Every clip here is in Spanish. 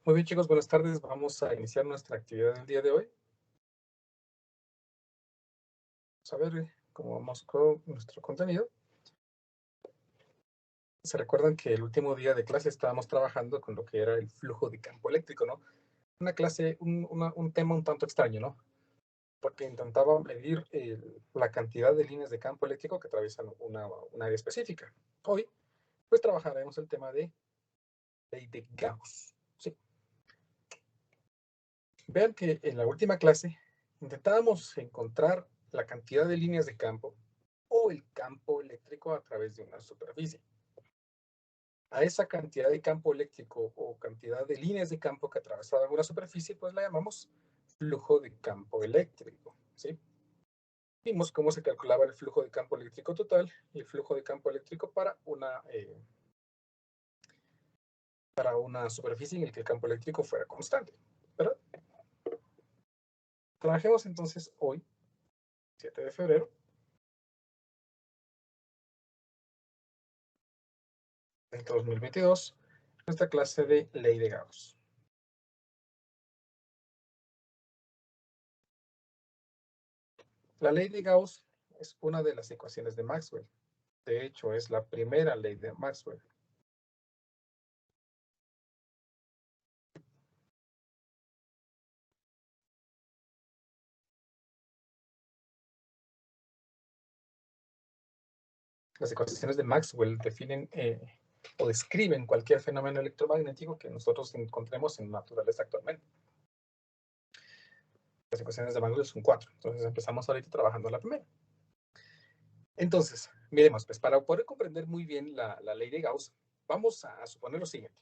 Muy bien, chicos, buenas tardes. Vamos a iniciar nuestra actividad del día de hoy. Vamos a ver cómo vamos con nuestro contenido. Se recuerdan que el último día de clase estábamos trabajando con lo que era el flujo de campo eléctrico, ¿no? Una clase, un tema un tanto extraño, ¿no? Porque intentaba medir la cantidad de líneas de campo eléctrico que atraviesan una área específica. Hoy, pues, trabajaremos el tema de ley de Gauss. Sí. Vean que en la última clase intentábamos encontrar la cantidad de líneas de campo o el campo eléctrico a través de una superficie. A esa cantidad de campo eléctrico o cantidad de líneas de campo que atravesaban una superficie, pues la llamamos flujo de campo eléctrico, ¿sí? Vimos cómo se calculaba el flujo de campo eléctrico total y el flujo de campo eléctrico para una superficie en la que el campo eléctrico fuera constante, ¿verdad? Trabajemos entonces hoy, 7 de febrero, del 2022, nuestra clase de ley de Gauss. La ley de Gauss es una de las ecuaciones de Maxwell. De hecho, es la primera ley de Maxwell. Las ecuaciones de Maxwell definen o describen cualquier fenómeno electromagnético que nosotros encontremos en naturaleza actualmente. Las ecuaciones de Maxwell son 4. Entonces empezamos ahorita trabajando la primera. Entonces, miremos, pues para poder comprender muy bien la ley de Gauss, vamos a suponer lo siguiente.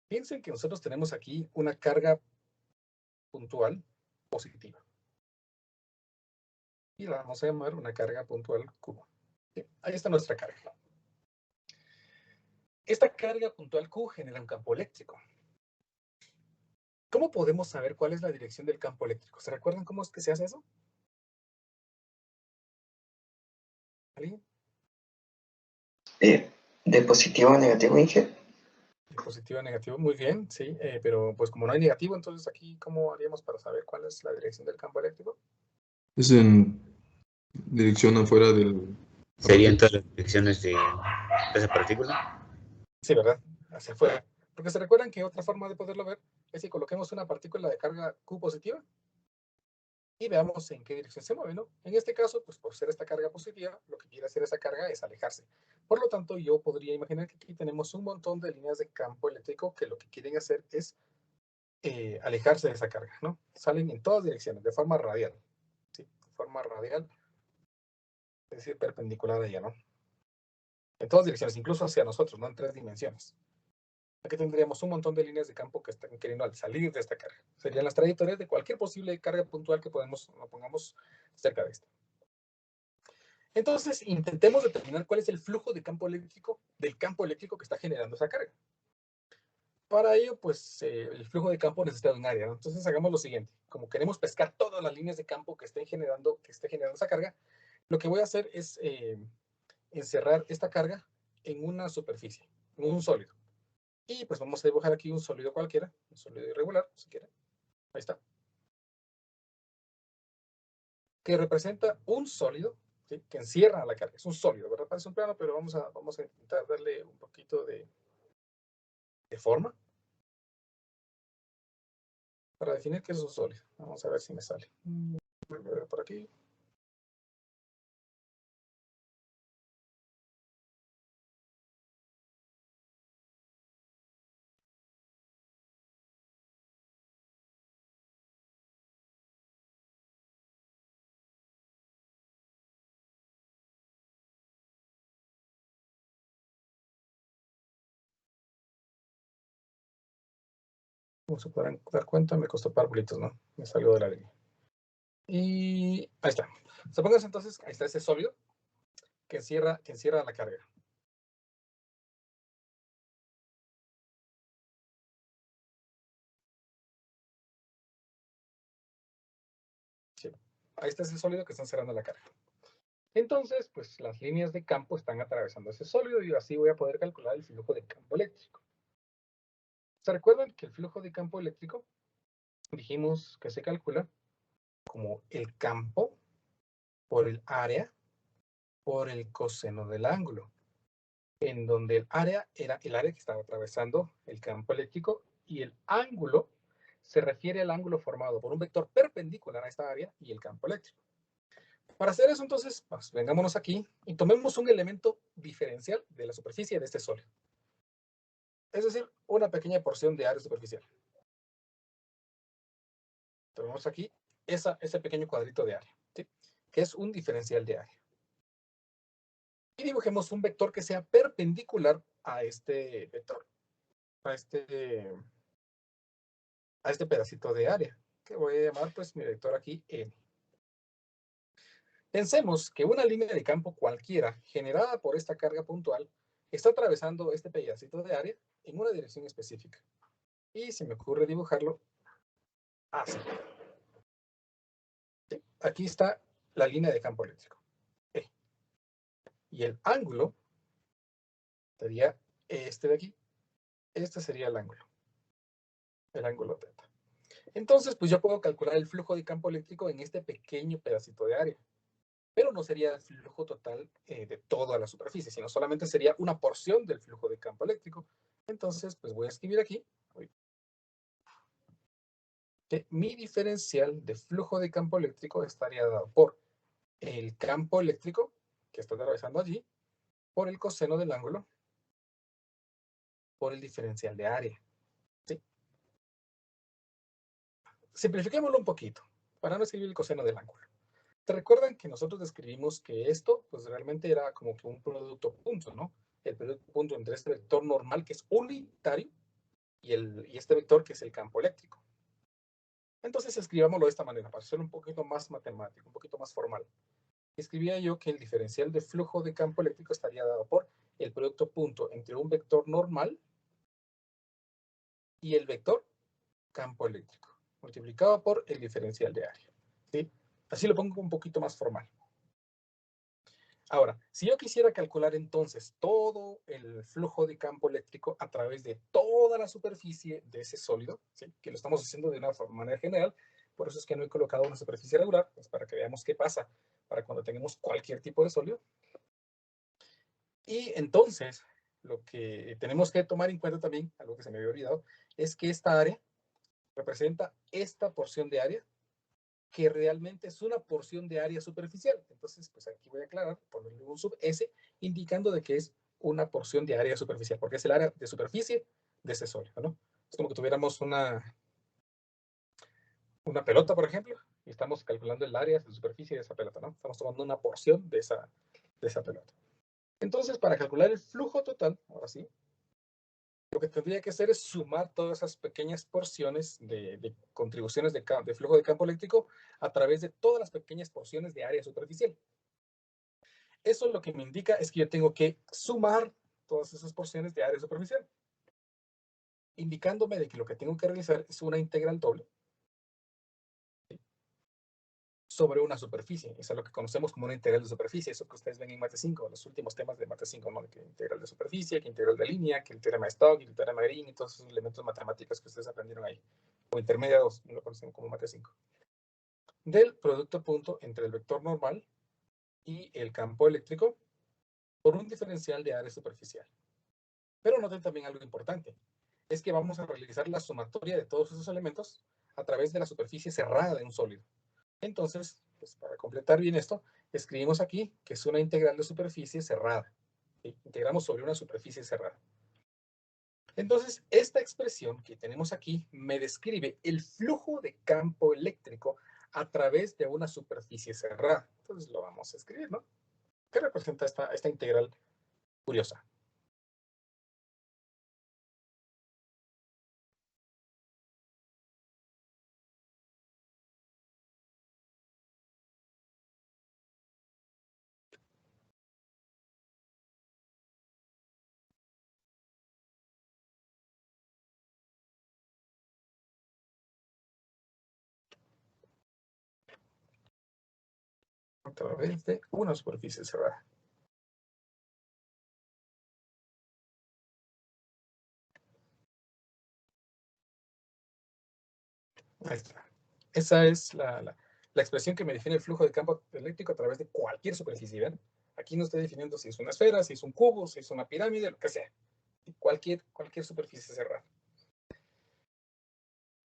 Piensen que nosotros tenemos aquí una carga puntual positiva. Y la vamos a llamar una carga puntual Q. Bien, ahí está nuestra carga. Esta carga puntual Q genera un campo eléctrico. ¿Cómo podemos saber cuál es la dirección del campo eléctrico? ¿Se recuerdan cómo es que se hace eso? ¿Alguien? De positivo a negativo, Inge. De positivo a negativo, muy bien, sí, pero pues como no hay negativo, entonces aquí, ¿cómo haríamos para saber cuál es la dirección del campo eléctrico? Es en dirección afuera del... ¿Serían todas las direcciones de esa partícula? Sí, ¿verdad? Hacia afuera. Porque se recuerdan que otra forma de poderlo ver es que coloquemos una partícula de carga Q positiva y veamos en qué dirección se mueve, ¿no? En este caso, pues por ser esta carga positiva, lo que quiere hacer esa carga es alejarse. Por lo tanto, yo podría imaginar que aquí tenemos un montón de líneas de campo eléctrico que lo que quieren hacer es alejarse de esa carga, ¿no? Salen en todas direcciones, de forma radial, ¿sí? De forma radial, es decir, perpendicular a ella, ¿no? En todas direcciones, incluso hacia nosotros, ¿no? En 3 dimensiones. Aquí tendríamos un montón de líneas de campo que están queriendo salir de esta carga. Serían las trayectorias de cualquier posible carga puntual que pongamos cerca de esta. Entonces, intentemos determinar cuál es el flujo de campo eléctrico del campo eléctrico que está generando esa carga. Para ello, pues, el flujo de campo necesita un área, ¿no? Entonces, hagamos lo siguiente. Como queremos pescar todas las líneas de campo que esté generando esa carga, lo que voy a hacer es encerrar esta carga en una superficie, en un sólido. Y pues vamos a dibujar aquí un sólido cualquiera, un sólido irregular, si quieren. Ahí está. Que representa un sólido, ¿sí? Que encierra la carga. Es un sólido, ¿verdad? Parece un plano, pero vamos a intentar darle un poquito de forma para definir qué es un sólido. Vamos a ver si me sale. Voy a ver por aquí. Como se pueden dar cuenta, me costó parbolitos, ¿no? Me salió de la línea. Y ahí está. Supongamos entonces, ahí está ese sólido que encierra la carga. Sí. Ahí está ese sólido que está encerrando la carga. Entonces, pues las líneas de campo están atravesando ese sólido y así voy a poder calcular el flujo de campo eléctrico. ¿Se recuerdan que el flujo de campo eléctrico dijimos que se calcula como el campo por el área por el coseno del ángulo, en donde el área era el área que estaba atravesando el campo eléctrico y el ángulo se refiere al ángulo formado por un vector perpendicular a esta área y el campo eléctrico. Para hacer eso, entonces, pues, vengámonos aquí y tomemos un elemento diferencial de la superficie de este sólido. Es decir, una pequeña porción de área superficial. Tomemos aquí ese pequeño cuadrito de área, ¿sí? Que es un diferencial de área. Y dibujemos un vector que sea perpendicular a este vector, a este pedacito de área, que voy a llamar pues mi vector aquí N. Pensemos que una línea de campo cualquiera generada por esta carga puntual está atravesando este pedacito de área en una dirección específica. Y se me ocurre dibujarlo así. Sí, aquí está la línea de campo eléctrico, E. Y el ángulo sería este de aquí. Este sería el ángulo θ. Entonces, pues yo puedo calcular el flujo de campo eléctrico en este pequeño pedacito de área. Pero no sería el flujo total de toda la superficie, sino solamente sería una porción del flujo de campo eléctrico. Entonces, pues voy a escribir aquí que mi diferencial de flujo de campo eléctrico estaría dado por el campo eléctrico que está atravesando allí, por el coseno del ángulo, por el diferencial de área. ¿Sí? Simplifiquémoslo un poquito, para no escribir el coseno del ángulo. ¿Te recuerdan que nosotros describimos que esto, pues realmente era como que un producto punto, ¿no? El producto punto entre este vector normal, que es unitario, y este vector, que es el campo eléctrico. Entonces, escribámoslo de esta manera, para hacerlo un poquito más matemático, un poquito más formal. Escribía yo que el diferencial de flujo de campo eléctrico estaría dado por el producto punto entre un vector normal y el vector campo eléctrico, multiplicado por el diferencial de área. ¿Sí? Así lo pongo un poquito más formal. Ahora, si yo quisiera calcular entonces todo el flujo de campo eléctrico a través de toda la superficie de ese sólido, ¿sí? Que lo estamos haciendo de una manera general, por eso es que no he colocado una superficie regular, pues para que veamos qué pasa para cuando tengamos cualquier tipo de sólido. Y entonces, lo que tenemos que tomar en cuenta también, algo que se me había olvidado, es que esta área representa esta porción de área que realmente es una porción de área superficial. Entonces, pues aquí voy a aclarar, ponerle un sub S, indicando de que es una porción de área superficial, porque es el área de superficie de ese sólido, ¿no? Es como que tuviéramos una pelota, por ejemplo, y estamos calculando el área de superficie de esa pelota, ¿no? Estamos tomando una porción de esa pelota. Entonces, para calcular el flujo total, ahora sí, lo que tendría que hacer es sumar todas esas pequeñas porciones de contribuciones de flujo de campo eléctrico a través de todas las pequeñas porciones de área superficial. Eso lo que me indica es que yo tengo que sumar todas esas porciones de área superficial, indicándome de que lo que tengo que realizar es una integral doble sobre una superficie. Eso es lo que conocemos como una integral de superficie, eso que ustedes ven en Mate 5, los últimos temas de Mate 5, ¿no? De que integral de superficie, que integral de línea, que el teorema de Stokes, el teorema de Green y todos esos elementos matemáticos que ustedes aprendieron ahí. O intermedia 2, lo conocemos como Mate 5. Del producto punto entre el vector normal y el campo eléctrico por un diferencial de área superficial. Pero noten también algo importante, es que vamos a realizar la sumatoria de todos esos elementos a través de la superficie cerrada de un sólido. Entonces, pues para completar bien esto, escribimos aquí que es una integral de superficie cerrada. ¿Sí? Integramos sobre una superficie cerrada. Entonces, esta expresión que tenemos aquí me describe el flujo de campo eléctrico a través de una superficie cerrada. Entonces lo vamos a escribir, ¿no? ¿Qué representa esta integral curiosa? A través de una superficie cerrada. Ahí está. Esa es la expresión que me define el flujo de campo eléctrico a través de cualquier superficie. ¿Ven? Aquí no estoy definiendo si es una esfera, si es un cubo, si es una pirámide, lo que sea. Cualquier superficie cerrada.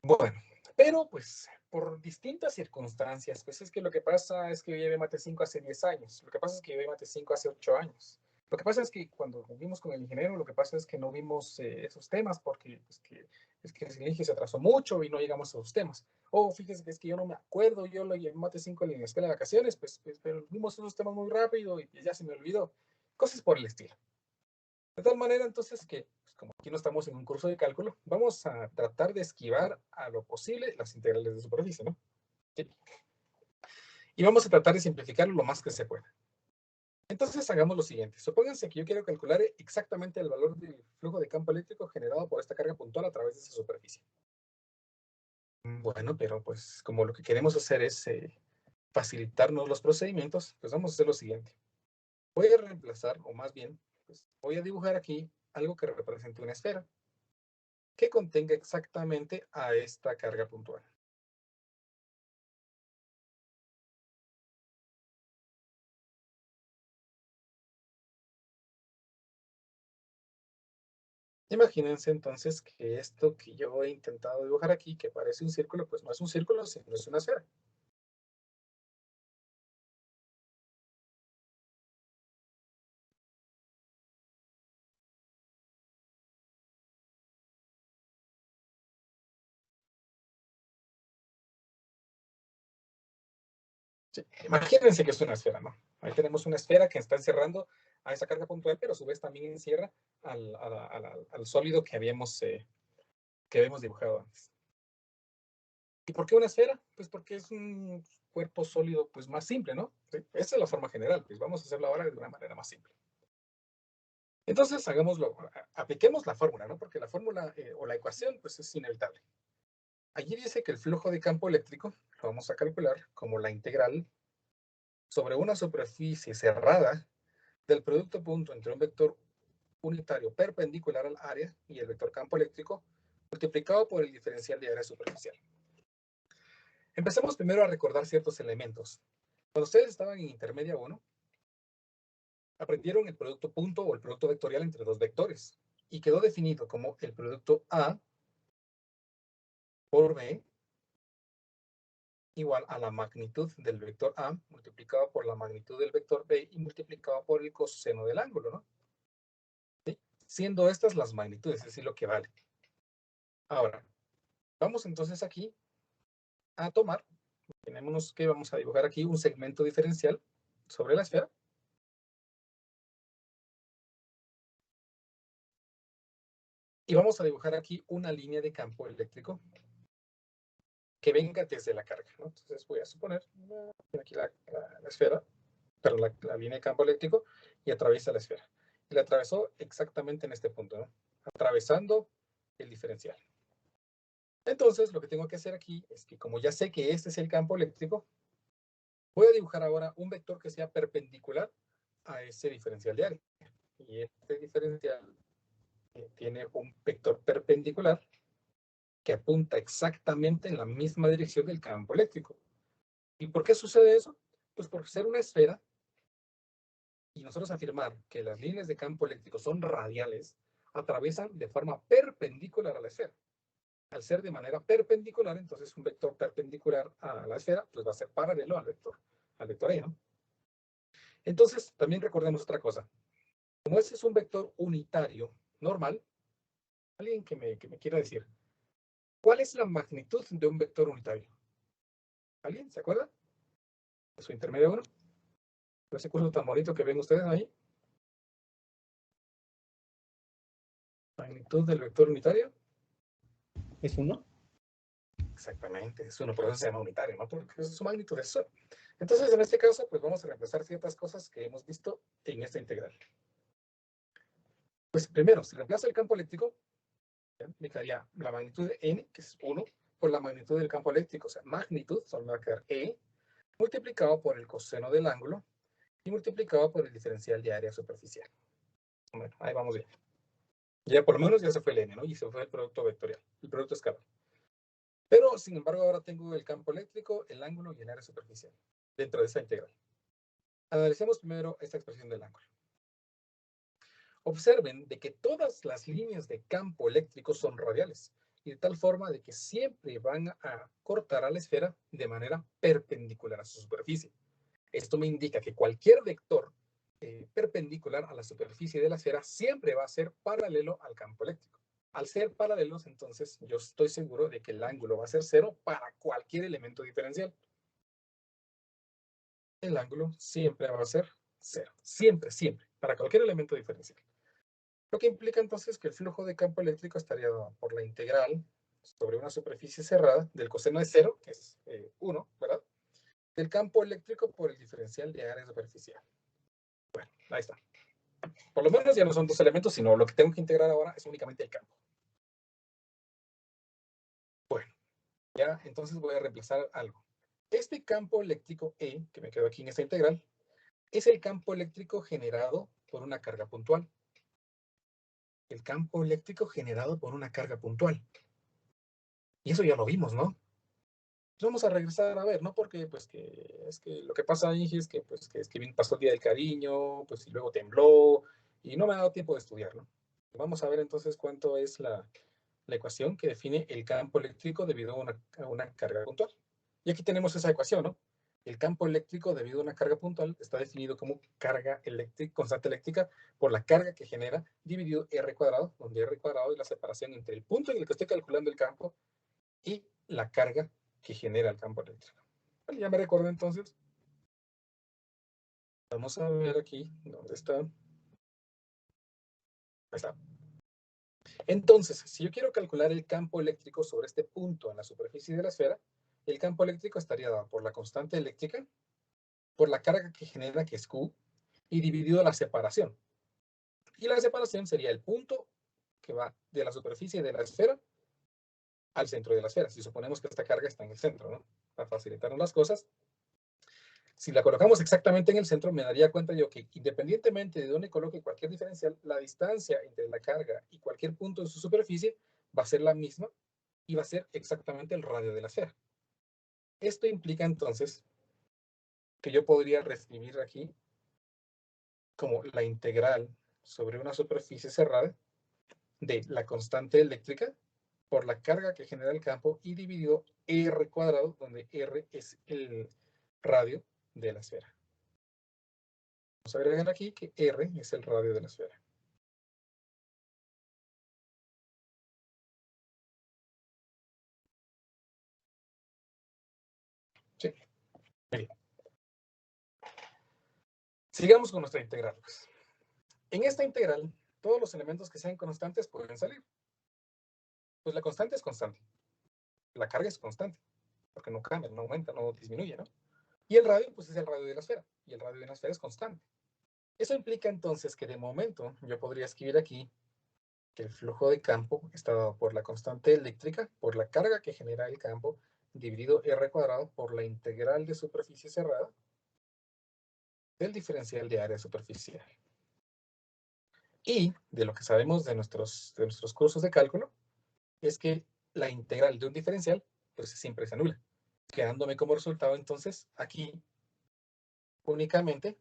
Bueno, pero pues por distintas circunstancias, pues es que lo que pasa es que yo llevé Mate 5 hace 10 años, lo que pasa es que yo llevé Mate 5 hace 8 años. Lo que pasa es que cuando vimos con el ingeniero, lo que pasa es que no vimos esos temas porque es que el ingeniero se atrasó mucho y no llegamos a esos temas. O fíjese que es que yo no me acuerdo, yo lo llevé Mate 5 en la escuela de vacaciones, pero vimos esos temas muy rápido y ya se me olvidó. Cosas por el estilo. De tal manera, entonces, que pues, como aquí no estamos en un curso de cálculo, vamos a tratar de esquivar a lo posible las integrales de superficie, ¿no? ¿Sí? Y vamos a tratar de simplificarlo lo más que se pueda. Entonces, hagamos lo siguiente. Supónganse que yo quiero calcular exactamente el valor del flujo de campo eléctrico generado por esta carga puntual a través de esa superficie. Bueno, pero pues como lo que queremos hacer es facilitarnos los procedimientos, pues vamos a hacer lo siguiente. Voy a reemplazar, o más bien, pues voy a dibujar aquí algo que represente una esfera que contenga exactamente a esta carga puntual. Imagínense entonces que esto que yo he intentado dibujar aquí, que parece un círculo, pues no es un círculo, sino es una esfera. Sí, imagínense que es una esfera, ¿no? Ahí tenemos una esfera que está encerrando a esa carga puntual, pero a su vez también encierra al sólido que habíamos dibujado antes. ¿Y por qué una esfera? Pues porque es un cuerpo sólido pues más simple, ¿no? ¿Sí? Esa es la forma general, pues vamos a hacerlo ahora de una manera más simple. Entonces, hagámoslo, apliquemos la fórmula, ¿no? Porque la fórmula o la ecuación pues es inevitable. Allí dice que el flujo de campo eléctrico lo vamos a calcular como la integral sobre una superficie cerrada del producto punto entre un vector unitario perpendicular al área y el vector campo eléctrico multiplicado por el diferencial de área superficial. Empecemos primero a recordar ciertos elementos. Cuando ustedes estaban en intermedia 1, aprendieron el producto punto o el producto vectorial entre dos vectores y quedó definido como el producto A por B igual a la magnitud del vector A multiplicado por la magnitud del vector B y multiplicado por el coseno del ángulo, ¿no? ¿Sí? Siendo estas las magnitudes, es decir, lo que vale. Ahora, vamos entonces aquí a tomar, tenemos que vamos a dibujar aquí un segmento diferencial sobre la esfera. Y vamos a dibujar aquí una línea de campo eléctrico que venga desde la carga, ¿no? Entonces voy a suponer aquí la esfera, pero la línea de campo eléctrico y atraviesa la esfera. Y la atravesó exactamente en este punto, ¿no? Atravesando el diferencial. Entonces, lo que tengo que hacer aquí es que como ya sé que este es el campo eléctrico, voy a dibujar ahora un vector que sea perpendicular a ese diferencial de área. Y este diferencial tiene un vector perpendicular que apunta exactamente en la misma dirección del campo eléctrico. ¿Y por qué sucede eso? Pues por ser una esfera y nosotros afirmar que las líneas de campo eléctrico son radiales, atraviesan de forma perpendicular a la esfera. Al ser de manera perpendicular, entonces un vector perpendicular a la esfera, pues va a ser paralelo al vector E, ¿no? Entonces, también recordemos otra cosa. Como ese es un vector unitario normal, alguien que me quiera decir, ¿cuál es la magnitud de un vector unitario? ¿Alguien se acuerda? De su intermedio 1. Ese curso tan bonito que ven ustedes ahí. Magnitud del vector unitario. ¿Es 1? Exactamente, es 1, por eso se llama unitario, ¿no? Porque su magnitud es 1. Entonces, en este caso, pues vamos a reemplazar ciertas cosas que hemos visto en esta integral. Pues primero, si reemplazo el campo eléctrico, me quedaría la magnitud de n, que es 1, por la magnitud del campo eléctrico, o sea, magnitud, solo me va a quedar E, multiplicado por el coseno del ángulo y multiplicado por el diferencial de área superficial. Bueno, ahí vamos bien. Ya por lo menos ya se fue el n, ¿no? Y se fue el producto vectorial, el producto escalar. Pero, sin embargo, ahora tengo el campo eléctrico, el ángulo y el área superficial dentro de esa integral. Analicemos primero esta expresión del ángulo. Observen de que todas las líneas de campo eléctrico son radiales, y de tal forma de que siempre van a cortar a la esfera de manera perpendicular a su superficie. Esto me indica que cualquier vector perpendicular a la superficie de la esfera siempre va a ser paralelo al campo eléctrico. Al ser paralelos, entonces, yo estoy seguro de que el ángulo va a ser 0 para cualquier elemento diferencial. El ángulo siempre va a ser 0. Siempre, siempre, para cualquier elemento diferencial. Lo que implica entonces que el flujo de campo eléctrico estaría dado por la integral sobre una superficie cerrada del coseno de 0, que es 1, ¿verdad? Del campo eléctrico por el diferencial de área superficial. Bueno, ahí está. Por lo menos ya no son dos elementos, sino lo que tengo que integrar ahora es únicamente el campo. Bueno, ya entonces voy a reemplazar algo. Este campo eléctrico E, que me quedó aquí en esta integral, es el campo eléctrico generado por una carga puntual. El campo eléctrico generado por una carga puntual. Y eso ya lo vimos, ¿no? Vamos a regresar a ver, ¿no? Porque pues que es que lo que pasa ahí es que pues que pasó el día del cariño, pues y luego tembló y no me ha dado tiempo de estudiarlo. Vamos a ver entonces cuánto es la ecuación que define el campo eléctrico debido a una carga puntual. Y aquí tenemos esa ecuación, ¿no? El campo eléctrico debido a una carga puntual está definido como carga eléctrica, constante eléctrica por la carga que genera dividido R cuadrado, donde R cuadrado es la separación entre el punto en el que estoy calculando el campo y la carga que genera el campo eléctrico. Bueno, ya me recuerdo entonces. Vamos a ver aquí, ¿dónde está? Ahí está. Entonces, si yo quiero calcular el campo eléctrico sobre este punto en la superficie de la esfera, el campo eléctrico estaría dado por la constante eléctrica, por la carga que genera, que es Q, y dividido la separación. Y la separación sería el punto que va de la superficie de la esfera al centro de la esfera. Si suponemos que esta carga está en el centro, ¿no? Para facilitarnos las cosas. Si la colocamos exactamente en el centro, me daría cuenta yo que independientemente de dónde coloque cualquier diferencial, la distancia entre la carga y cualquier punto de su superficie va a ser la misma y va a ser exactamente el radio de la esfera. Esto implica entonces que yo podría reescribir aquí como la integral sobre una superficie cerrada de la constante eléctrica por la carga que genera el campo y dividido R cuadrado, donde R es el radio de la esfera. Vamos a agregar aquí que R es el radio de la esfera. Sí. Bien. Sigamos con nuestra integral. Pues. En esta integral, todos los elementos que sean constantes pueden salir. Pues la constante es constante. La carga es constante, porque no cambia, no aumenta, no disminuye, ¿no? Y el radio, pues es el radio de la esfera. Y el radio de la esfera es constante. Eso implica entonces que de momento yo podría escribir aquí que el flujo de campo está dado por la constante eléctrica, por la carga que genera el campo, dividido R cuadrado por la integral de superficie cerrada del diferencial de área superficial. Y de lo que sabemos de nuestros cursos de cálculo, es que la integral de un diferencial, pues siempre se anula, quedándome como resultado entonces aquí únicamente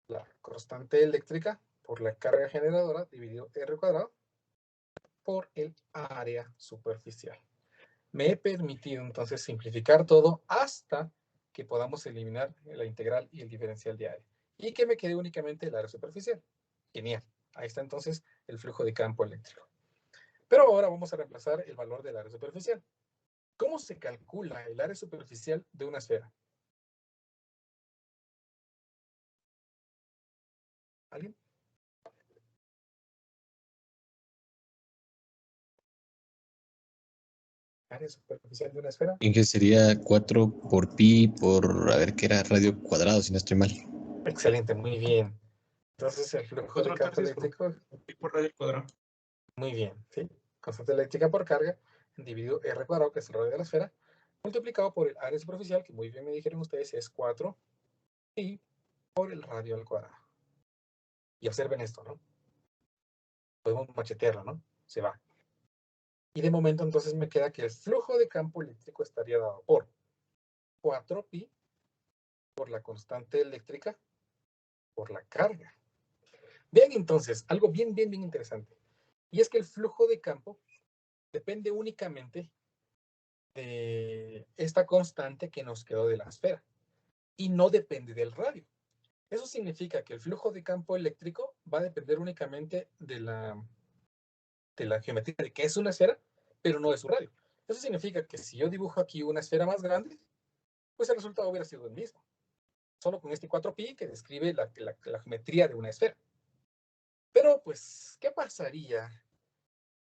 la constante eléctrica por la carga generadora dividido R cuadrado por el área superficial. Me he permitido entonces simplificar todo hasta que podamos eliminar la integral y el diferencial de área. Y que me quede únicamente el área superficial. Genial. Ahí está entonces el flujo de campo eléctrico. Pero ahora vamos a reemplazar el valor del área superficial. ¿Cómo se calcula el área superficial de una esfera? ¿Alguien? Área superficial de una esfera. ¿En qué sería 4 por pi por, a ver, qué era radio cuadrado, si no estoy mal? Excelente, muy bien. Entonces el flujo de campo eléctrico. Pi por radio al cuadrado. Muy bien, ¿sí? Constante eléctrica por carga, dividido R cuadrado, que es el radio de la esfera, multiplicado por el área superficial, que muy bien me dijeron ustedes es 4, y por el radio al cuadrado. Y observen esto, ¿no? Podemos machetearlo, ¿no? Se va. Y de momento entonces me queda que el flujo de campo eléctrico estaría dado por 4pi por la constante eléctrica por la carga. Vean entonces, algo bien interesante. Y es que el flujo de campo depende únicamente de esta constante que nos quedó de la esfera y no depende del radio. Eso significa que el flujo de campo eléctrico va a depender únicamente de la geometría de que es una esfera, pero no de su radio. Eso significa que si yo dibujo aquí una esfera más grande, pues el resultado hubiera sido el mismo. Solo con este 4pi que describe la geometría de una esfera. Pero, pues, ¿qué pasaría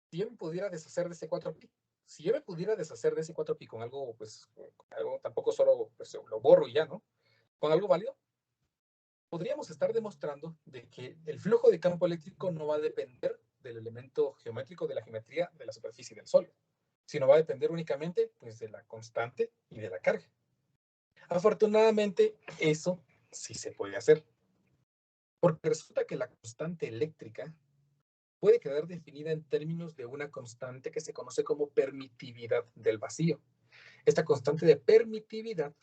si yo me pudiera deshacer de ese 4pi? Si yo me pudiera deshacer de ese 4pi con algo, pues, algo tampoco solo pues, lo borro y ya, ¿no? Con algo válido, podríamos estar demostrando de que el flujo de campo eléctrico no va a depender del elemento geométrico de la geometría de la superficie del Sol, sino va a depender únicamente pues, de la constante y de la carga. Afortunadamente, eso sí se puede hacer. Porque resulta que la constante eléctrica puede quedar definida en términos de una constante que se conoce como permitividad del vacío. Esta constante de permitividad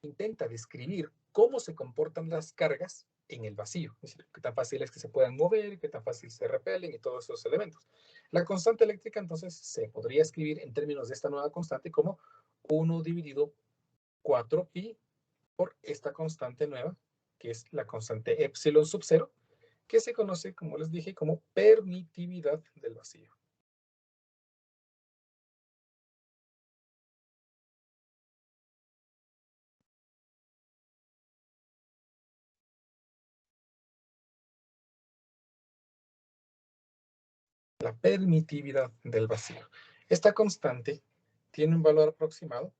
intenta describir cómo se comportan las cargas en el vacío. Es decir, qué tan fácil es que se puedan mover, qué tan fácil se repelen y todos esos elementos. La constante eléctrica entonces se podría escribir en términos de esta nueva constante como 1 dividido 4pi por esta constante nueva, que es la constante epsilon sub 0, que se conoce, como les dije, como permitividad del vacío. La permitividad del vacío. Esta constante tiene un valor aproximado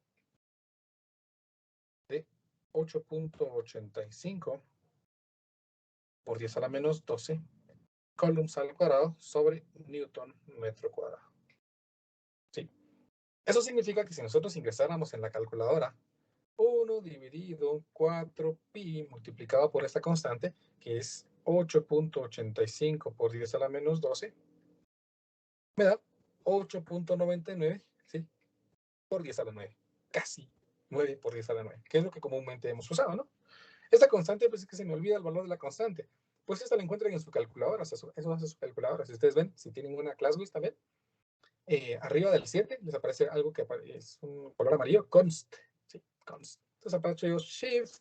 de 8.85 por 10 a la menos 12 coulombs al cuadrado sobre Newton metro cuadrado. ¿Sí? Eso significa que si nosotros ingresáramos en la calculadora 1 dividido 4pi multiplicado por esta constante, que es 8.85 por 10 a la menos 12, me da 8.99, ¿sí? Por 10 a la 9. Casi 9 por 10 a la 9, que es lo que comúnmente hemos usado, ¿no? Esta constante, pues es que se me olvida el valor de la constante. Pues esta la encuentran en su calculadora, eso hace su calculadora. Si ustedes ven, si tienen una ClassWiz también, arriba del 7 les aparece algo que es un color amarillo, const, ¿sí? Const. Entonces apacho yo Shift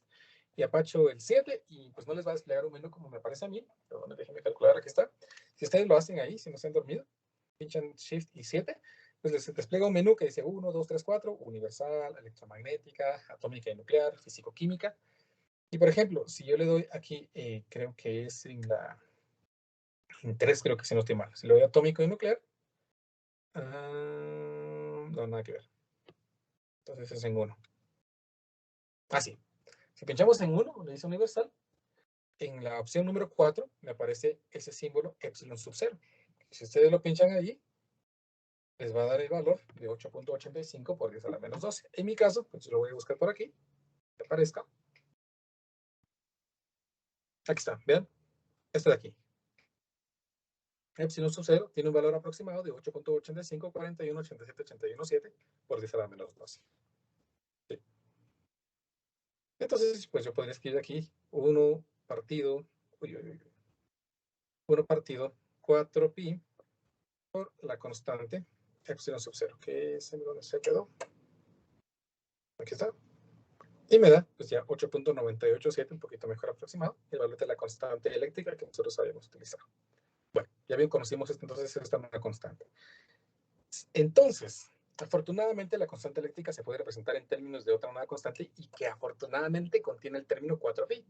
y apacho el 7 y pues no les va a desplegar un menú como me parece a mí. Pero déjenme calcular, aquí está. Si ustedes lo hacen ahí, si no se han dormido, pinchan Shift y 7, pues les despliega un menú que dice 1, 2, 3, 4, universal, electromagnética, atómica y nuclear, físico-química. Y por ejemplo, si yo le doy aquí, creo que es en 3, creo que si no estoy mal. Si le doy atómico y nuclear, no, nada que ver. Entonces es en 1. Así. Si pinchamos en 1, le dice universal, en la opción número 4 me aparece ese símbolo epsilon sub 0. Si ustedes lo pinchan allí, les va a dar el valor de 8.85 por 10 a la menos 12. En mi caso, pues lo voy a buscar por aquí, que aparezca. Aquí está, vean, este de aquí. Epsilon sub 0 tiene un valor aproximado de 8.85, 41, 87, 81, 7 por 10 a la menos 12. ¿Sí? Entonces, pues yo podría escribir aquí 1 partido 4pi por la constante epsilon sub 0, que es en donde se quedó. Aquí está. Y me da, pues ya 8.987, un poquito mejor aproximado, el valor de la constante eléctrica que nosotros sabemos utilizar. Bueno, ya bien conocimos esto, entonces esta es una constante. Entonces, afortunadamente la constante eléctrica se puede representar en términos de otra nueva constante y que afortunadamente contiene el término 4pi.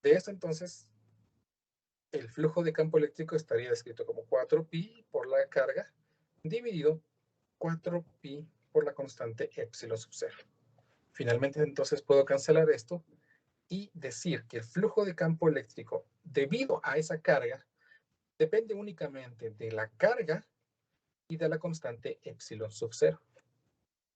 De esto entonces, el flujo de campo eléctrico estaría descrito como 4pi por la carga dividido 4pi por la constante epsilon sub 0. Finalmente entonces puedo cancelar esto y decir que el flujo de campo eléctrico debido a esa carga depende únicamente de la carga y de la constante epsilon sub 0.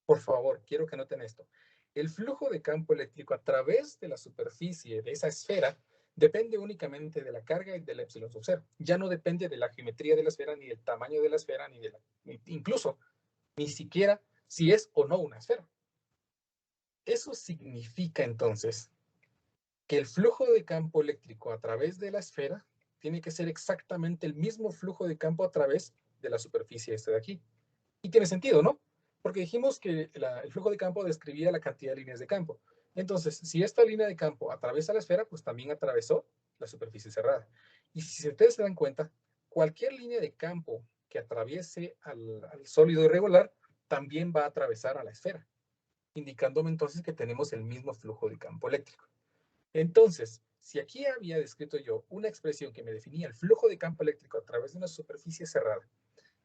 Por favor, quiero que noten esto. El flujo de campo eléctrico a través de la superficie de esa esfera depende únicamente de la carga y del epsilon sub 0. Ya no depende de la geometría de la esfera, ni del tamaño de la esfera, incluso ni siquiera si es o no una esfera. Eso significa entonces que el flujo de campo eléctrico a través de la esfera tiene que ser exactamente el mismo flujo de campo a través de la superficie esta de aquí. Y tiene sentido, ¿no? Porque dijimos que el flujo de campo describía la cantidad de líneas de campo. Entonces, si esta línea de campo atraviesa la esfera, pues también atravesó la superficie cerrada. Y si ustedes se dan cuenta, cualquier línea de campo que atraviese al sólido irregular también va a atravesar a la esfera, indicándome entonces que tenemos el mismo flujo de campo eléctrico. Entonces, si aquí había descrito yo una expresión que me definía el flujo de campo eléctrico a través de una superficie cerrada,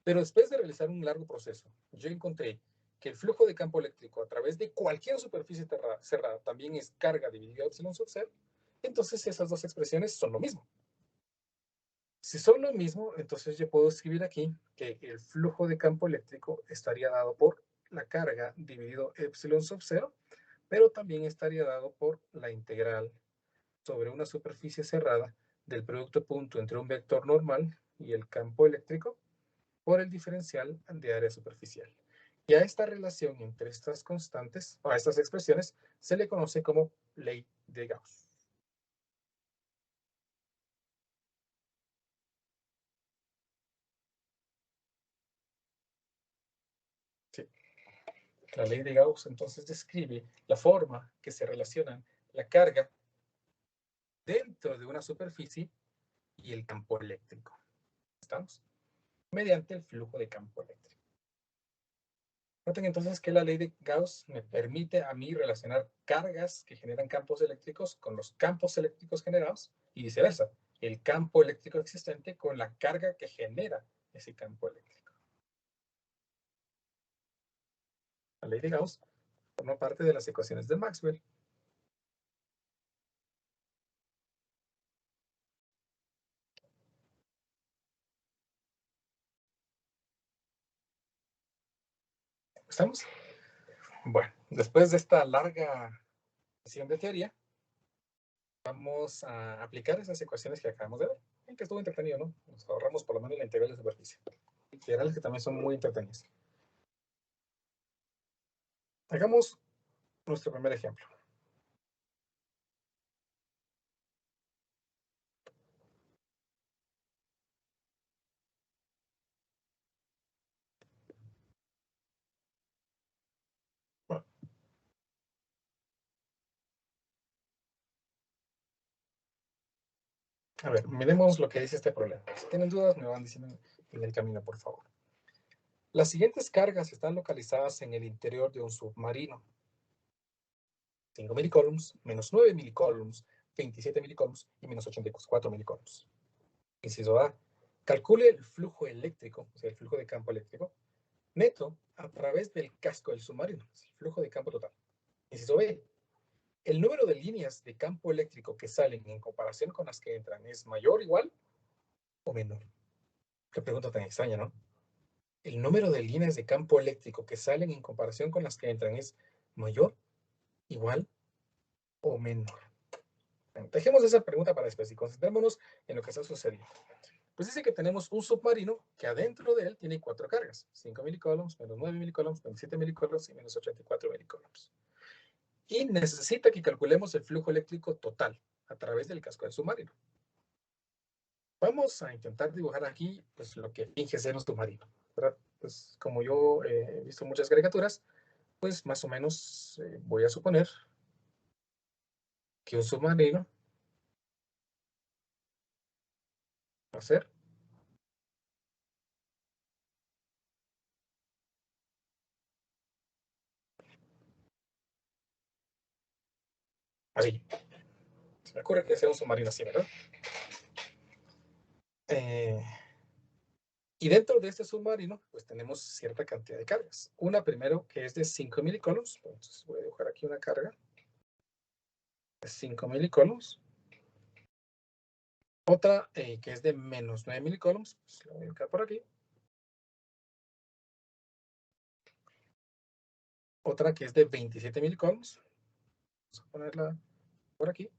pero después de realizar un largo proceso, yo encontré que el flujo de campo eléctrico a través de cualquier superficie cerrada también es carga dividida epsilon sub 0, entonces esas dos expresiones son lo mismo. Si son lo mismo, entonces yo puedo escribir aquí que el flujo de campo eléctrico estaría dado por la carga dividido epsilon sub 0, pero también estaría dado por la integral sobre una superficie cerrada del producto punto entre un vector normal y el campo eléctrico por el diferencial de área superficial. Y a esta relación entre estas constantes, o a estas expresiones, se le conoce como ley de Gauss. Sí. La ley de Gauss entonces describe la forma que se relacionan la carga dentro de una superficie y el campo eléctrico. ¿Estamos? Mediante el flujo de campo eléctrico. Noten entonces que la ley de Gauss me permite a mí relacionar cargas que generan campos eléctricos con los campos eléctricos generados y viceversa. El campo eléctrico existente con la carga que genera ese campo eléctrico. La ley de Gauss forma parte de las ecuaciones de Maxwell. ¿Estamos? Bueno, después de esta larga sesión de teoría, vamos a aplicar esas ecuaciones que acabamos de ver. Que estuvo entretenido, ¿no? Nos ahorramos por lo menos la integral de superficie. Integrales que también son muy entretenidas. Hagamos nuestro primer ejemplo. Bueno. A ver, miremos lo que dice este problema. Si tienen dudas, me van diciendo en el camino, por favor. Las siguientes cargas están localizadas en el interior de un submarino. 5 milicoulomb, menos 9 milicoulomb, 27 milicoulomb y menos 84 milicoulomb. Inciso A. Calcule el flujo eléctrico, o sea, el flujo de campo eléctrico, neto a través del casco del submarino, el flujo de campo total. Inciso B. El número de líneas de campo eléctrico que salen en comparación con las que entran es mayor, igual o menor. Qué pregunta tan extraña, ¿no? El número de líneas de campo eléctrico que salen en comparación con las que entran es mayor, igual o menor. Bueno, dejemos esa pregunta para después y concentrémonos en lo que está sucediendo. Pues dice que tenemos un submarino que adentro de él tiene 4 cargas. 5 milicoulomb, menos 9 milicoulomb, 27 milicoulomb y menos 84 milicoulomb. Y necesita que calculemos el flujo eléctrico total a través del casco del submarino. Vamos a intentar dibujar aquí pues, lo que finge ser un submarino, ¿verdad? Pues como yo he visto muchas caricaturas, pues más o menos voy a suponer que un submarino va a ser así. Se me ocurre que sea un submarino así, ¿verdad? Y dentro de este submarino, pues tenemos cierta cantidad de cargas. Una primero que es de 5 milicoulomb. Entonces voy a dibujar aquí una carga de 5 milicoulomb. Otra que es de menos 9 milicoulomb. Pues la voy a ubicar por aquí. Otra que es de 27 milicoulomb. Vamos a ponerla por aquí.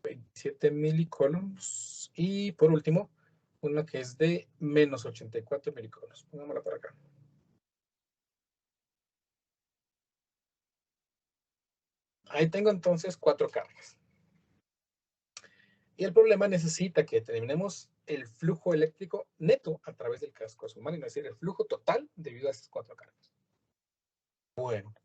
27 milicoulombs. Y por último, una que es de menos 84 milicoulombs. Pongámosla por acá. Ahí tengo entonces 4 cargas. Y el problema necesita que determinemos el flujo eléctrico neto a través del casco submarino, es decir, el flujo total debido a esas 4 cargas. Bueno,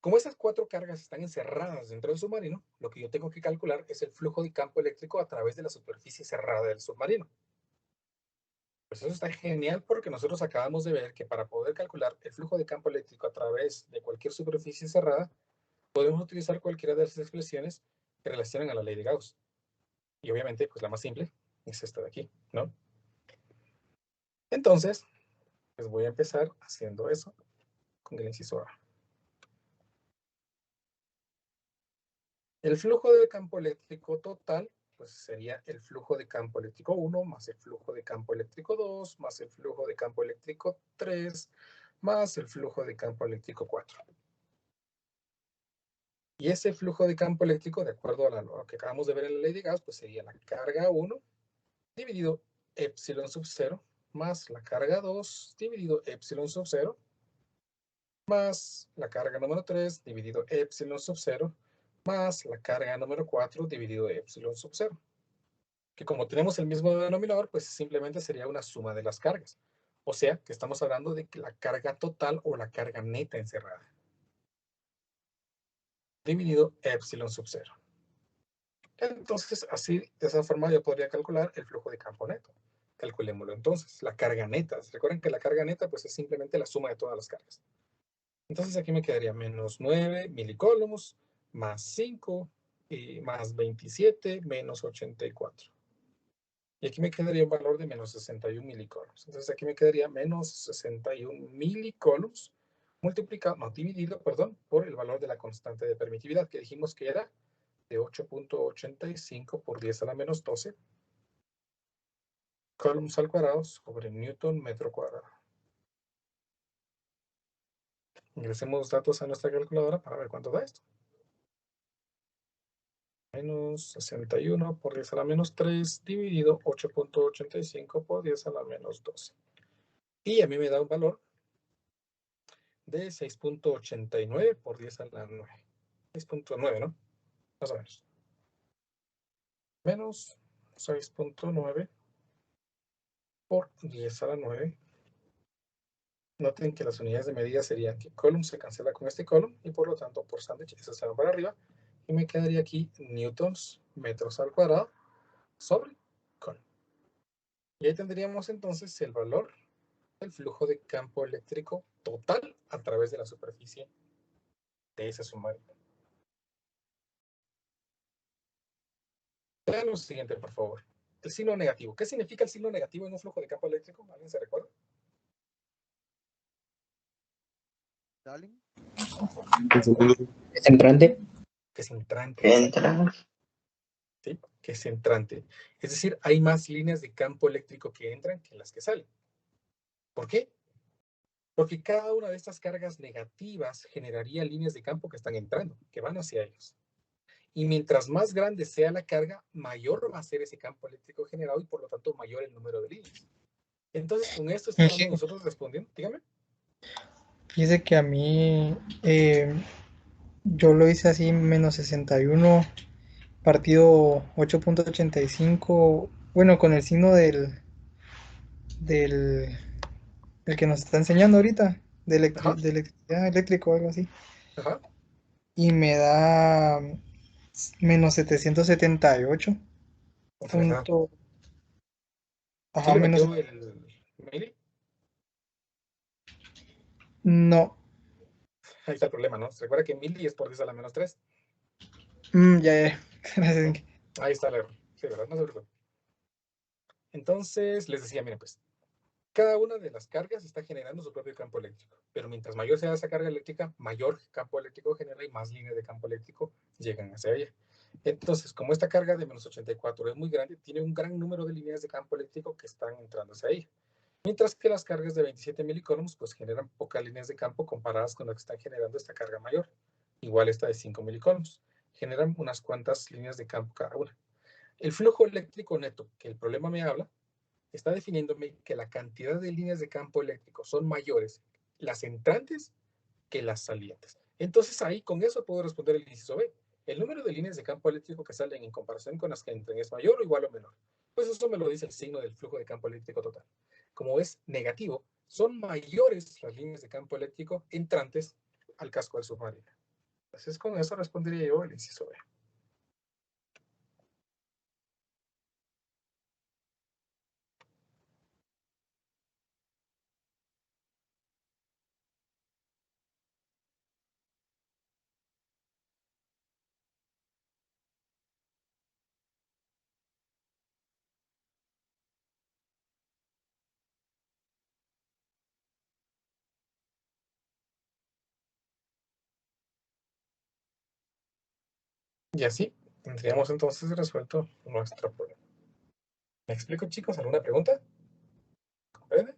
como esas 4 cargas están encerradas dentro del submarino, lo que yo tengo que calcular es el flujo de campo eléctrico a través de la superficie cerrada del submarino. Pues eso está genial porque nosotros acabamos de ver que para poder calcular el flujo de campo eléctrico a través de cualquier superficie cerrada, podemos utilizar cualquiera de las expresiones que relacionan a la ley de Gauss. Y obviamente, pues la más simple es esta de aquí, ¿no? Entonces, pues voy a empezar haciendo eso con el inciso A. El flujo de campo eléctrico total, pues sería el flujo de campo eléctrico 1 más el flujo de campo eléctrico 2 más el flujo de campo eléctrico 3 más el flujo de campo eléctrico 4. Y ese flujo de campo eléctrico, de acuerdo a lo que acabamos de ver en la ley de Gauss, pues sería la carga 1 dividido epsilon sub 0 más la carga 2 dividido epsilon sub 0 más la carga número 3 dividido epsilon sub 0 más la carga número 4 dividido epsilon sub 0. Que como tenemos el mismo denominador, pues simplemente sería una suma de las cargas. O sea, que estamos hablando de la carga total o la carga neta encerrada. Dividido epsilon sub 0. Entonces, así, de esa forma yo podría calcular el flujo de campo neto. Calculémoslo entonces, la carga neta. Recuerden que la carga neta pues es simplemente la suma de todas las cargas. Entonces aquí me quedaría menos 9 milicoulombs más 5 y más 27 menos 84. Y aquí me quedaría un valor de menos 61 milicoulombs. Entonces aquí me quedaría menos 61 milicoulombs multiplicado, no, dividido, perdón, por el valor de la constante de permitividad que dijimos que era de 8.85 por 10 a la menos 12 coulombs al cuadrado sobre newton metro cuadrado. Ingresemos datos a nuestra calculadora para ver cuánto da esto. Menos 61 por 10 a la menos 3 dividido 8.85 por 10 a la menos 12. Y a mí me da un valor de 6.89 por 10 a la 9. 6.9, ¿no? Más o menos. Menos 6.9 por 10 a la 9. Noten que las unidades de medida serían que column se cancela con este column y por lo tanto por sándwich eso se va para arriba y me quedaría aquí newtons metros al cuadrado sobre column. Y ahí tendríamos entonces el valor del flujo de campo eléctrico total a través de la superficie de ese submarino. Vean lo siguiente, por favor. El signo negativo. ¿Qué significa el signo negativo en un flujo de campo eléctrico? ¿Alguien se recuerda? ¿Es entrante? Que es entrante. Entra. ¿Sí? Que es entrante. Es decir, hay más líneas de campo eléctrico que entran que las que salen. ¿Por qué? Porque cada una de estas cargas negativas generaría líneas de campo que están entrando, que van hacia ellos. Y mientras más grande sea la carga, mayor va a ser ese campo eléctrico generado y por lo tanto mayor el número de líneas. Entonces, con esto estamos nosotros respondiendo. Dígame. Fíjese que a mí, yo lo hice así, menos 61, partido 8.85, bueno, con el signo del que nos está enseñando ahorita, de electricidad eléctrico o algo así. Ajá. Y me da menos 778. Punto. ¿Sí Ajá, le menos. metió el mili? No. Ahí está el problema, ¿no? Se recuerda que mili es por 10 a la menos 3. Ya. Gracias. Ahí está el error. Sí, ¿verdad? No se preocupe. Entonces, les decía, miren, pues, cada una de las cargas está generando su propio campo eléctrico. Pero mientras mayor sea esa carga eléctrica, mayor campo eléctrico genera y más líneas de campo eléctrico llegan hacia ella. Entonces, como esta carga de menos 84 es muy grande, tiene un gran número de líneas de campo eléctrico que están entrando hacia ella. Mientras que las cargas de 27 milicoulombs pues generan pocas líneas de campo comparadas con las que están generando esta carga mayor. Igual esta de 5 milicoulombs. generan unas cuantas líneas de campo cada una. El flujo eléctrico neto, que el problema me habla, está definiéndome que la cantidad de líneas de campo eléctrico son mayores las entrantes que las salientes. Entonces ahí con eso puedo responder el inciso B. El número de líneas de campo eléctrico que salen en comparación con las que entran es mayor o igual o menor. Pues eso me lo dice el signo del flujo de campo eléctrico total. Como es negativo, son mayores las líneas de campo eléctrico entrantes al casco del submarino. Entonces con eso respondería yo el inciso B. Y así tendríamos entonces resuelto nuestro problema. ¿Me explico, chicos? ¿Alguna pregunta? ¿Comprende?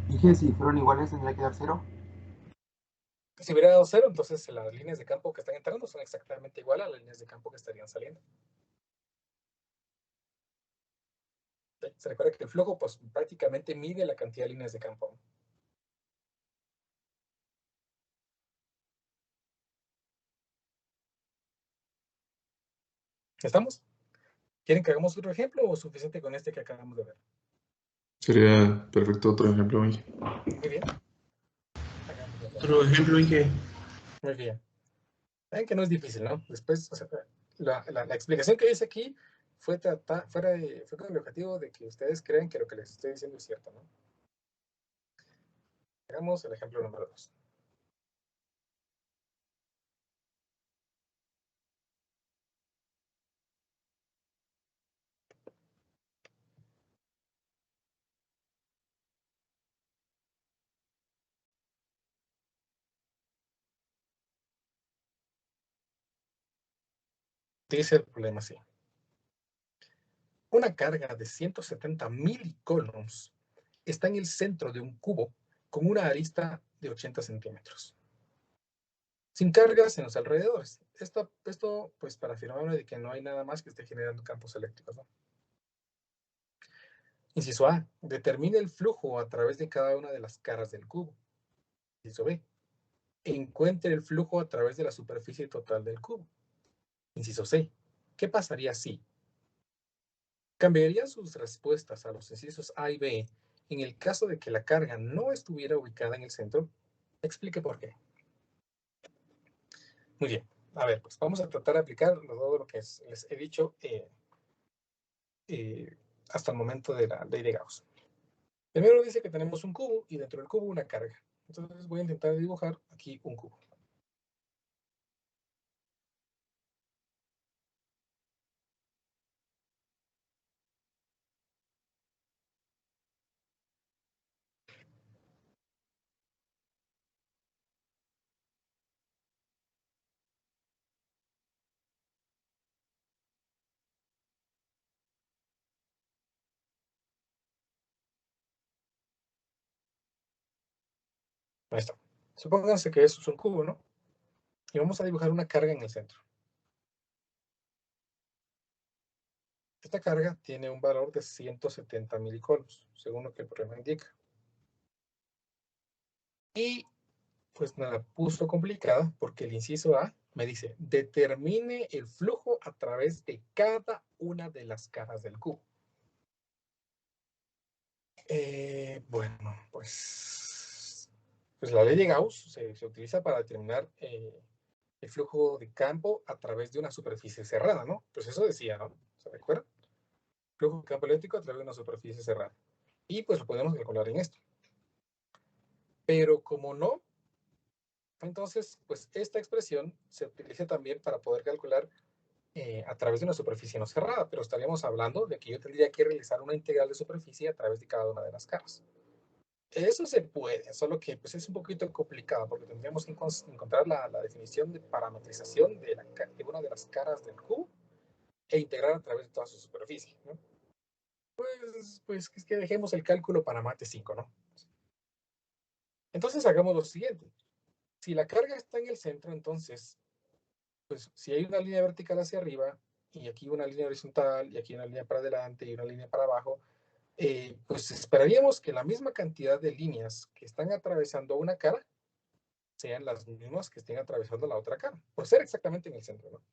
Dije, si fueron iguales, tendría que dar 0. Si hubiera dado 0, entonces las líneas de campo que están entrando son exactamente igual a las líneas de campo que estarían saliendo. Se recuerda que el flujo pues, prácticamente mide la cantidad de líneas de campo. ¿Estamos? ¿Quieren que hagamos otro ejemplo o suficiente con este que acabamos de ver? Sería perfecto otro ejemplo, Inge. Muy bien. Hagámoslo. Otro ejemplo, Inge. Muy bien. Ven que no es difícil, ¿no? Después, o sea, la explicación que hice aquí fue con el objetivo de que ustedes crean que lo que les estoy diciendo es cierto, ¿no? Hagamos el ejemplo número 2. Dice el problema así. Una carga de 170 milicoulombs está en el centro de un cubo con una arista de 80 centímetros. Sin cargas en los alrededores. Esto pues, para afirmar de que no hay nada más que esté generando campos eléctricos, ¿no? Inciso A. Determine el flujo a través de cada una de las caras del cubo. Inciso B. Encuentre el flujo a través de la superficie total del cubo. Inciso C. ¿Qué pasaría si? Cambiaría sus respuestas a los incisos A y B en el caso de que la carga no estuviera ubicada en el centro. Explique por qué. Muy bien. A ver, pues vamos a tratar de aplicar todo lo que les he dicho hasta el momento de la ley de Gauss. Primero dice que tenemos un cubo y dentro del cubo una carga. Entonces voy a intentar dibujar aquí un cubo. Ahí está. Supónganse que eso es un cubo, ¿no? Y vamos a dibujar una carga en el centro. Esta carga tiene un valor de 170 milicoulombs, según lo que el problema indica. Y pues me la puso complicada porque el inciso A me dice, determine el flujo a través de cada una de las caras del cubo. Bueno, pues la ley de Gauss se utiliza para determinar el flujo de campo a través de una superficie cerrada, ¿no? Pues eso decía, ¿no? ¿Se recuerda? Flujo de campo eléctrico a través de una superficie cerrada. Y pues lo podemos calcular en esto. Pero como no, entonces, pues esta expresión se utiliza también para poder calcular a través de una superficie no cerrada, pero estaríamos hablando de que yo tendría que realizar una integral de superficie a través de cada una de las caras. Eso se puede, solo que pues, es un poquito complicado porque tendríamos que encontrar la definición de parametrización de una de las caras del cubo e integrar a través de toda su superficie, ¿no? Pues es que dejemos el cálculo para mate 5, ¿no? Entonces hagamos lo siguiente. Si la carga está en el centro, entonces, pues si hay una línea vertical hacia arriba, y aquí una línea horizontal, y aquí una línea para adelante, y una línea para abajo, pues esperaríamos que la misma cantidad de líneas que están atravesando una cara sean las mismas que estén atravesando la otra cara, por ser exactamente en el centro, ¿no?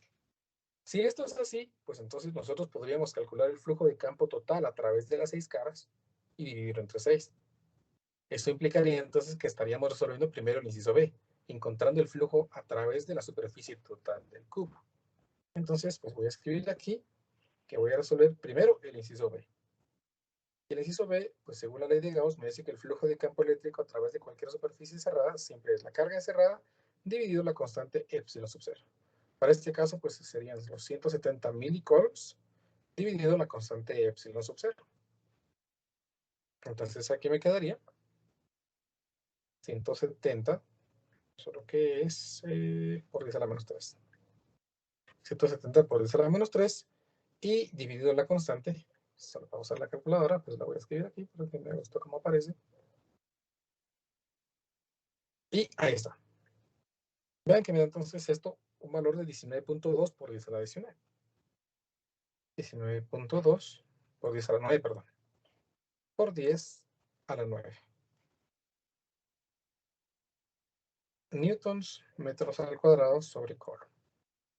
Si esto es así, pues entonces nosotros podríamos calcular el flujo de campo total a través de las 6 caras y dividirlo entre 6. Esto implicaría entonces que estaríamos resolviendo primero el inciso B, encontrando el flujo a través de la superficie total del cubo. Entonces, pues voy a escribir aquí que voy a resolver primero el inciso B. Y el inciso B, pues según la ley de Gauss, me dice que el flujo de campo eléctrico a través de cualquier superficie cerrada siempre es la carga encerrada dividido la constante epsilon sub 0. Para este caso, pues serían los 170 millicoulombs dividido la constante epsilon sub 0. Entonces aquí me quedaría 170, solo que es por 10 a la menos 3. 170 por 10 a la menos 3 y dividido la constante, solo para usar la calculadora, pues la voy a escribir aquí para que me guste cómo aparece. Y ahí está. Vean que me da entonces esto un valor de 19.2 por 10 a la 19. 19.2 por 10 a la 9, perdón. Por 10 a la 9. Newtons metros al cuadrado sobre Coulomb.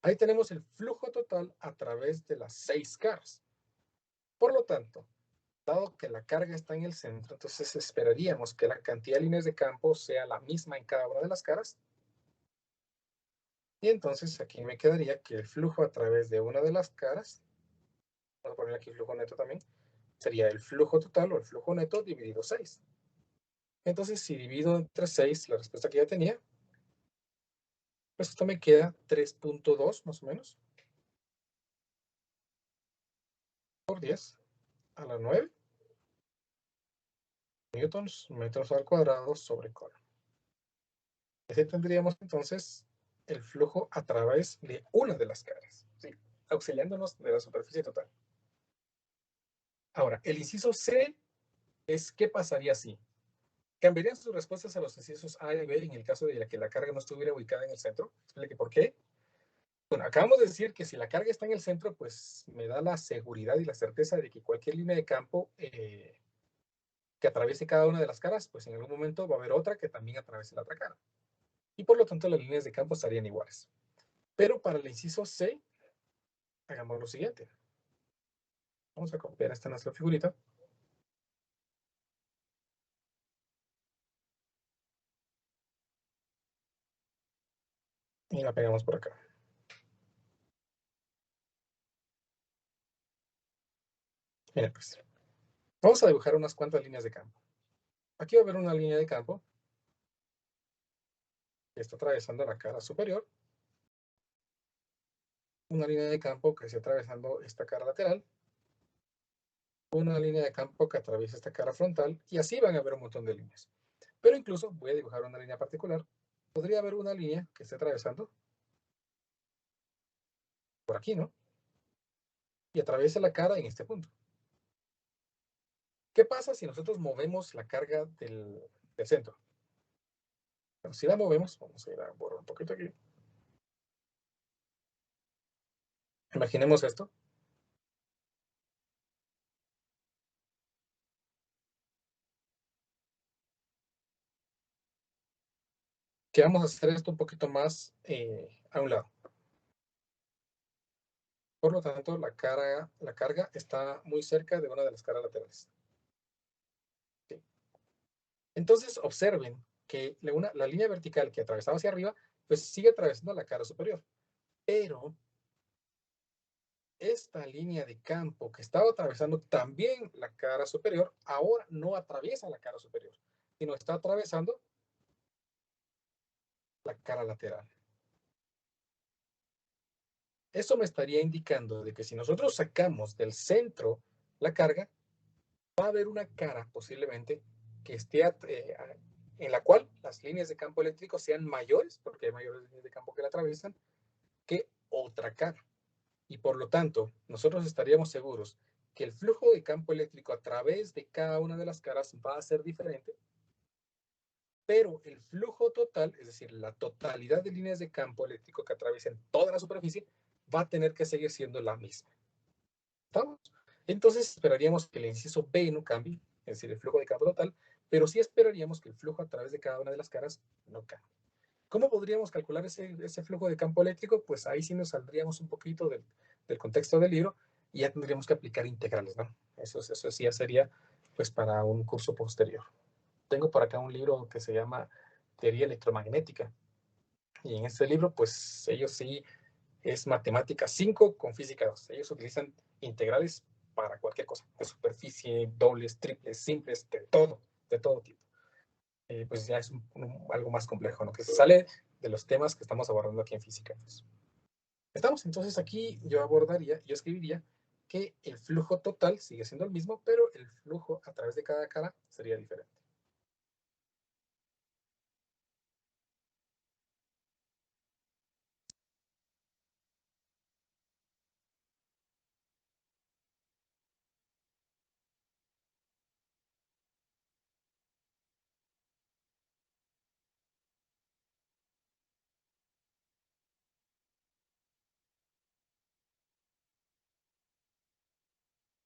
Ahí tenemos el flujo total a través de las 6 caras. Por lo tanto, dado que la carga está en el centro, entonces esperaríamos que la cantidad de líneas de campo sea la misma en cada una de las caras. Y entonces aquí me quedaría que el flujo a través de una de las caras, vamos a poner aquí flujo neto también, sería el flujo total o el flujo neto dividido 6. Entonces, si divido entre 6 la respuesta que ya tenía, pues esto me queda 3.2 más o menos por 10 a la 9 newtons metros al cuadrado sobre Coulomb. Ese tendríamos entonces el flujo a través de una de las caras, ¿sí? Auxiliándonos de la superficie total. Ahora, el inciso C es ¿qué pasaría si? ¿Cambiarían sus respuestas a los incisos A y B en el caso de que la carga no estuviera ubicada en el centro? Explique por qué. Bueno, acabamos de decir que si la carga está en el centro, pues me da la seguridad y la certeza de que cualquier línea de campo que atraviese cada una de las caras, pues en algún momento va a haber otra que también atraviese la otra cara. Y por lo tanto las líneas de campo estarían iguales. Pero para el inciso C, hagamos lo siguiente. Vamos a copiar esta nuestra figurita. Y la pegamos por acá. Miren pues. Vamos a dibujar unas cuantas líneas de campo. Aquí va a haber una línea de campo que está atravesando la cara superior. Una línea de campo que está atravesando esta cara lateral. Una línea de campo que atraviesa esta cara frontal. Y así van a haber un montón de líneas. Pero incluso voy a dibujar una línea particular. Podría haber una línea que esté atravesando por aquí, ¿no? Y atraviesa la cara en este punto. ¿Qué pasa si nosotros movemos la carga del centro? Bueno, si la movemos, vamos a ir a borrar un poquito aquí. Imaginemos esto. Que vamos a hacer esto un poquito más a un lado. Por lo tanto, la carga está muy cerca de una de las caras laterales. ¿Sí? Entonces, observen que la línea vertical que atravesaba hacia arriba, pues sigue atravesando la cara superior. Pero esta línea de campo que estaba atravesando también la cara superior, ahora no atraviesa la cara superior, sino está atravesando la cara lateral. Eso me estaría indicando de que si nosotros sacamos del centro la carga, va a haber una cara posiblemente que esté en la cual las líneas de campo eléctrico sean mayores, porque hay mayores líneas de campo que la atraviesan, que otra cara. Y por lo tanto, nosotros estaríamos seguros que el flujo de campo eléctrico a través de cada una de las caras va a ser diferente pero el flujo total, es decir, la totalidad de líneas de campo eléctrico que atraviesen toda la superficie, va a tener que seguir siendo la misma. ¿Estamos? Entonces esperaríamos que el inciso B no cambie, es decir, el flujo de campo total, pero sí esperaríamos que el flujo a través de cada una de las caras no cambie. ¿Cómo podríamos calcular ese flujo de campo eléctrico? Pues ahí sí nos saldríamos un poquito del contexto del libro y ya tendríamos que aplicar integrales, ¿no? Eso sí ya sería pues para un curso posterior. Tengo por acá un libro que se llama Teoría Electromagnética. Y en este libro, pues ellos sí es matemática 5 con física 2. Ellos utilizan integrales para cualquier cosa, de superficie, dobles, triples, simples, de todo tipo. Pues ya es algo más complejo, ¿no? Que se sale de los temas que estamos abordando aquí en física. Pues. Estamos, entonces aquí yo escribiría que el flujo total sigue siendo el mismo, pero el flujo a través de cada cara sería diferente.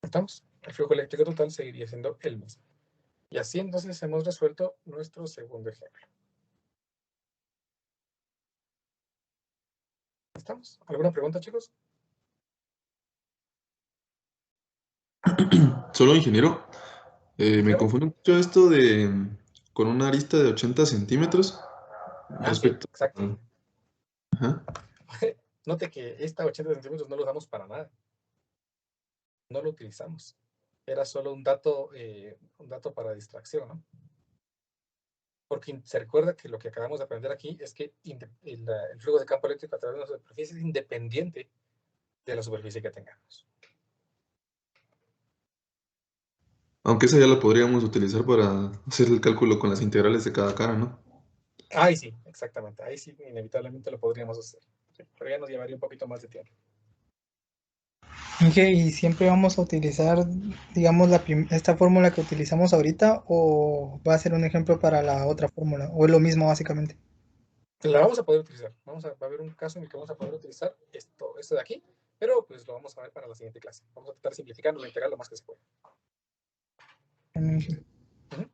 ¿Estamos? El flujo eléctrico total seguiría siendo el mismo. Y así entonces hemos resuelto nuestro segundo ejemplo. ¿Estamos? ¿Alguna pregunta, chicos? Solo, ingeniero, me Claro. confunde mucho esto de con una arista de 80 centímetros Sí, respecto exacto. Ajá. Note que esta 80 centímetros no lo usamos para nada. No lo utilizamos. Era solo un dato para distracción, ¿no? Porque se recuerda que lo que acabamos de aprender aquí es que el flujo de campo eléctrico a través de una superficie es independiente de la superficie que tengamos. Aunque esa ya la podríamos utilizar para hacer el cálculo con las integrales de cada cara, ¿no? Ahí sí, exactamente. Ahí sí, inevitablemente lo podríamos hacer. Sí, pero ya nos llevaría un poquito más de tiempo. Inge, ¿y siempre vamos a utilizar, digamos, esta fórmula que utilizamos ahorita o va a ser un ejemplo para la otra fórmula? ¿O es lo mismo básicamente? La vamos a poder utilizar. Va a haber un caso en el que vamos a poder utilizar esto de aquí, pero pues lo vamos a ver para la siguiente clase. Vamos a tratar simplificando la integral lo más que se pueda. Inge. Ujú.